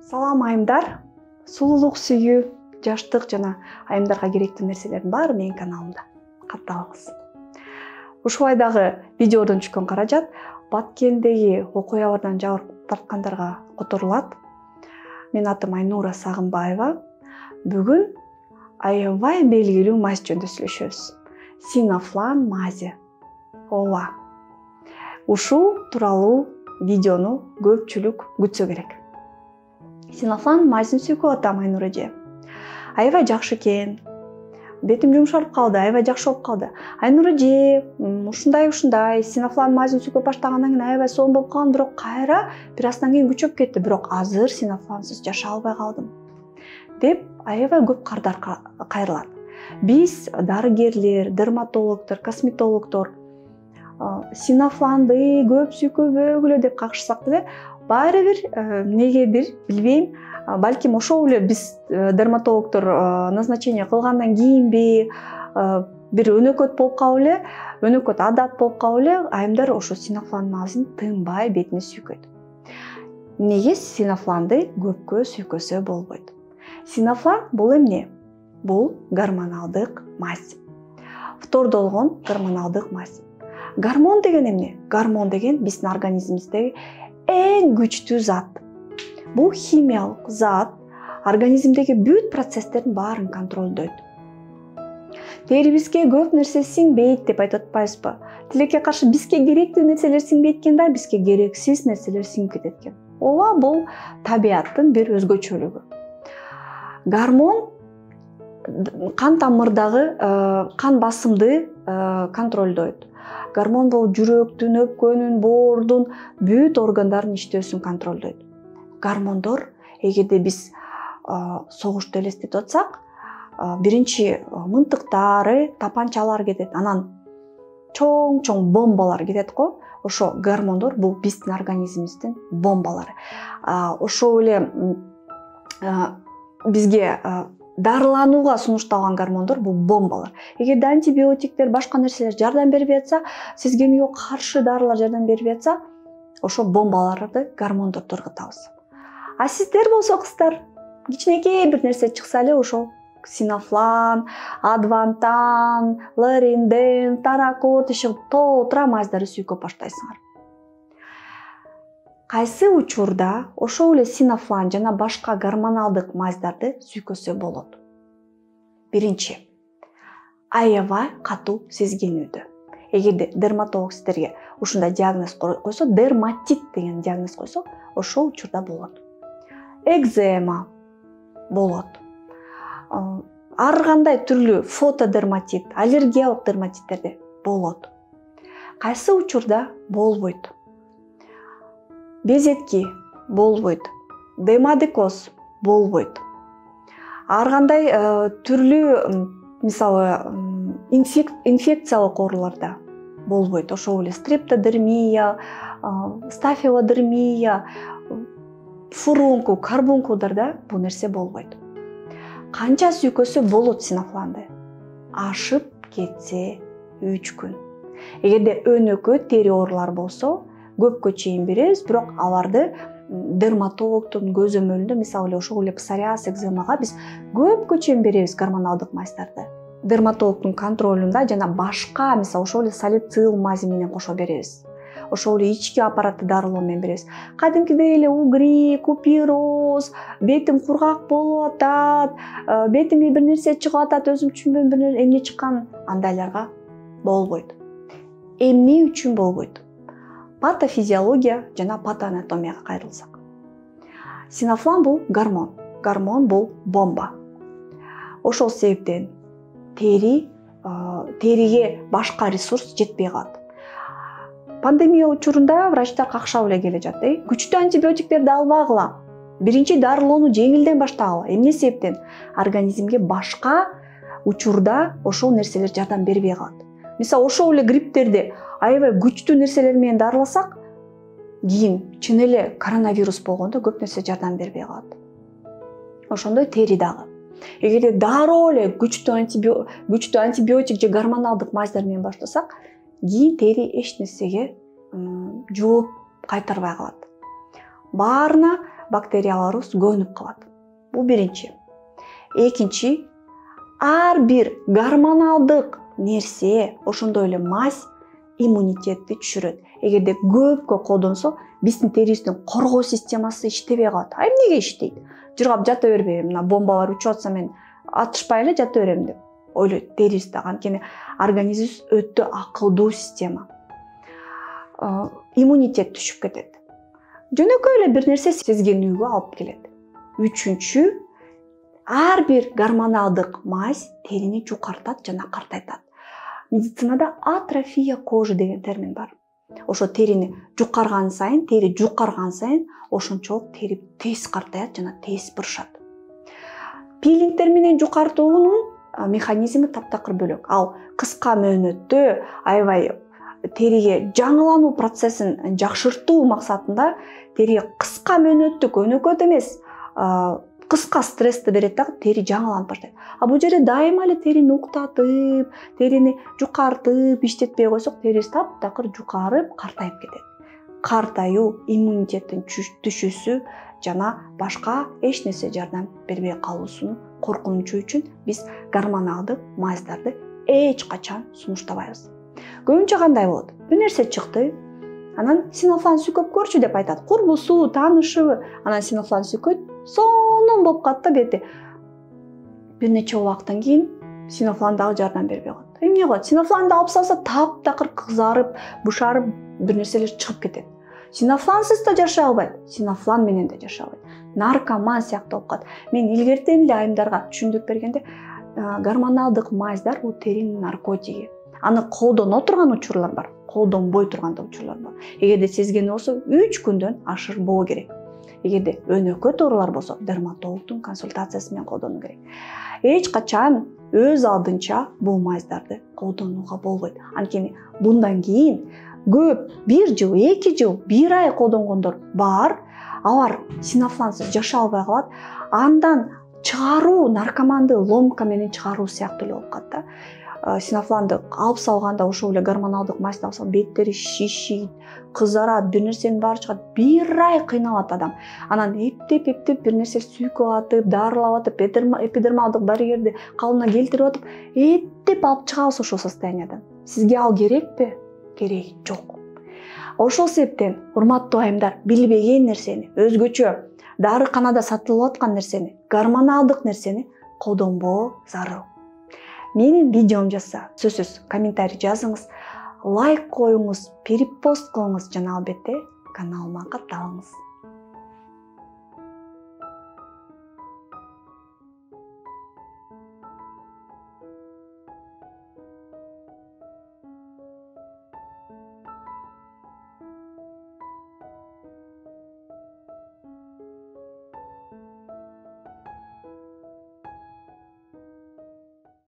Салам айымдар, сулуулук сүйүү, жаштык жана айымдарга керектүү нерселердин баары менин каналымда. Катталыңыз. Ушул айдагы видеодон түшкөн каражат Баткендеги окуялардан жабыркап тарткандарга которулат. Менин атым Айнура Сагынбаева. Бүгүн аябай белгилүү мазь жөнүндө сүйлөшөбүз. Синофлан мази. Ооба. Ушул тууралуу видеону көпчүлүк күтсө керек. Синофлан мазин сүйкөп атам Айнура эже. Аябай жакшы экен. Бетим жумшалып калды, аябай жакшы болуп калды. Айнура эже, ушундай синофлан мазин сүйкөп баштагандан кийин аябай сонун болуп калган, бирок кайра бир аздан кийин күчөп кетти. Бирок азыр синофлансыз жашай албай калдым деп аябай көп кардар кайрылат. Биз дарыгерлер, дерматологдор, косметологдор синофланды көп сүйкөбөгүлө деп какшырсак деле, баары бир эмнегедир билбейм, балким ошол эле биз дерматологдор назначение кылгандан кийинби бир өнөкөт болуп калып эле, өнөкөт адат болуп калып эле, айымдар ошо синофлан мазин тынбай бетине сүйкөйт. Эмнеге синофланды көпкө сүйкөсө болбойт? Синофлан бул эмне? Бул гормоналдык мазь. Фтордолгон гормоналдык мазь. Гормон деген эмне? Гормон деген биздин организмибиздеги эң күчтүү зат. Бул химиялык зат организмдеги бүт процесстердин баарын контролдойт. Терибизге көп нерсе сиңбейт деп айтып атпайбызбы? Тилекке каршы бизге керектүү нерселер сиңбейт экен да, бизге керексиз нерселер сиңип кетет экен. Ооба, бул табиаттын бир өзгөчөлүгү. Гормон кан тамырдагы кан басымды контролдойт. Гормон бул жүрөктүн, өпкөнүн, боордун бүт органдарын иштөөсүн контролдойт. Гормондор, эгерде биз согушту элестетип атсак, биринчи мынтыктары, тапанчалар кетет, анан чоң бомбалар кетет го. Ошо гормондор бул биздин организмибиздин бомбалары. Ошол эле бизге дарыланууга сунушталган гормондор бул бомбалар. Эгерде антибиотиктер, башка нерселер жардам бербей атса, сезгенүүгө каршы дарылар жардам бербей атса, ошо бомбаларды гормондорду ыргытабыз. А сиздер болсо кыздар, кичинекей бир нерсе чыкса эле ошол синофлан, адвантан, лоринден, таракот иши толтура маздарды сүйкөп баштайсыңар. Кайсы учурда ошол эле синофлан жана башка гормоналдык маздарды сүйкөсө болот? Биринчи, аябай катуу сезгенүүдө. Эгерде дерматолог сиздерге ушундай диагноз койсо, дерматит деген диагноз койсо, ошол учурда болот. Экзема болот. Ар кандай түрлүү фотодерматит, аллергиялык дерматиттерде болот. Кайсы учурда болбойт? Безетки болбойт, демодекоз болбойт. Ар кандай түрлүү, мисалы, инфекциялык ооруларда болбойт. Ошол эле стрептодермия, стафилодермия, фурункул, карбункулдарда бул нерсе болбойт. Канча сүйкөсө болот синофланды? Ашып кетсе 3 күн. Эгерде өнөкөт тери оорулар болсо, көпкө чейин беребиз, бирок аларды дерматологдун көзөмөлүндө, мисалы эле ошол эле псориаз, экземага биз көпкө чейин беребиз гормоналдык маздарды. Дерматологдун контролунда жана башка, мисалы ошол эле салицил мази менен кошо беребиз. Ошол эле ички аппаратты дарылоо менен беребиз. Кадимкидей эле угри, купироз, бетим кургак болуп атат, бетиме бир нерсе чыгып атат, өзүм түшүнбөйм, бир эмне чыккан, андайларга болбойт. Эмне үчүн болбойт? Патофизиология жана патоанатомияга кайрылсак. Синофлан бул гормон. Гормон бул бомба. Ошол себептен териге башка ресурс жетпей калат. Пандемия учурунда врачтар какшап эле келе жатат. Күчтүү антибиотиктерди албагыла. Биринчи дарылоону жеңилден баштагыла. Эмне себептен? Организмге башка учурда ошол нерселер жардам бербей калат. Мисалы, ошол эле грипптерди аябай күчтүү нерселер менен дарыласак, кийин чын эле коронавирус болгондо көп нерсе жардам бербей калат. Ошондой тери дагы. Эгерде дароо эле күчтүү антибиотик же гормоналдык маздар менен баштасак, кийин тери эч нерсеге жооп кайтарбай калат. Баарына бактерияларыбыз көнүп калат. Бул биринчи. Экинчи, ар бир гормоналдык нерсе, ошондой эле мазь иммунитетти түшүрөт. Эгерде көпкө колдонсо, биздин терибиздин коргоо системасы иштебей калат. А эмнеге иштейт? Жыргап жата бербейм, мына бомбалар учуп атса мен атышпай эле жата берем деп ойлойт терибиз дагы. Анткени организмибиз өтө акылдуу система. Иммунитет түшүп кетет. Жөнөкөй эле бир нерсе сезгенүүгө алып келет. Үчүнчү, ар бир гормоналдык мазь терини жукартат жана картайтат. Медицинада атрофия кожи деген термин бар. Ошо терини жукарган сайын, тери жукарган сайын ошончолук тери тез картаят жана тез бырышат. Пилингдер менен жукартуунун механизми таптакыр бөлөк. Ал кыска мөөнөттө аябай териге жаңылануу процессин жакшыртуу максатында териге кыска мөөнөттүк өнөкөт эмес, кыска стрессти берет дагы тери жаңыланып баштайт. А бул жерде дайыма эле терини уктатып, терини жукартып иштетпей койсок, терибиз таптакыр жукарып, картайып кетет. Картаюу иммунитеттин түшүүсү жана башка эч нерсе жардам бербей калуусунун коркунучу үчүн биз гормоналдык мазьдарды эч качан сунуштабайбыз. Көбүнчө кандай болот? Бир нерсе чыкты, анан синофлан сүйкөп көрчү деп айтат. Курбусу, таанышыбы, анан синофлан сүйкөйт, сонун болуп калат да бети. Бир нече убакыттан кийин синофлан дагы жардам бербей калат. Эмне кылат? Синофланды алып салса таптакыр кызарып, бушарып бир нерселер чыгып кетет. Синофлансыз да жашай албайт, синофлан менен да жашай албайт. Наркоман сыяктуу болуп калат. Мен илгертен эле айымдарга түшүндүрүп бергенде, гормоналдык мазьдар бул теринин наркотиги. Аны колдоно турган учурлар бар, колдонбой турган учурлар бар. Эгерде сезген болсо 3 күндөн ашырбоо керек. Эгерде өнөкөт оорулар болсо, дерматологдун консультациясы менен колдонуу керек. Эч качан өз алдынча бул мазьдарды колдонууга болбойт. Анткени bundan кийин көп 1 жыл, 2 жыл, 1 ай колдонгондор бар. Алар синофлансыз жашай албай калат. Андан чыгаруу наркоманды ломка менен чыгаруу сыяктуу эле болуп калат да. Синофланды алып салганда, ошол эле гормоналдык мазьды алып салганда беттери шишийт, кызарат, бир нерсенин баары чыгат. 1 ай кыйналат адам. Анан эптеп бир нерсе сүйкөп атып, дарылап атып, эпидермалдык барьерди калыбына келтирип атып, эптеп алып чыгабыз ошол состояниядан. Сизге ал керекпи? Кереги жок. Ошол себептен, урматтуу айымдар, билбеген нерсени, өзгөчө дарыканада сатылып аткан нерсени, гормоналдык нерсени колдонбоо зарыл. Менин видеом жазса, сөзсүз комментарий жазыңыз, лайк коюңуз, перепост кылыңыз жана албетте каналыма катталыңыз.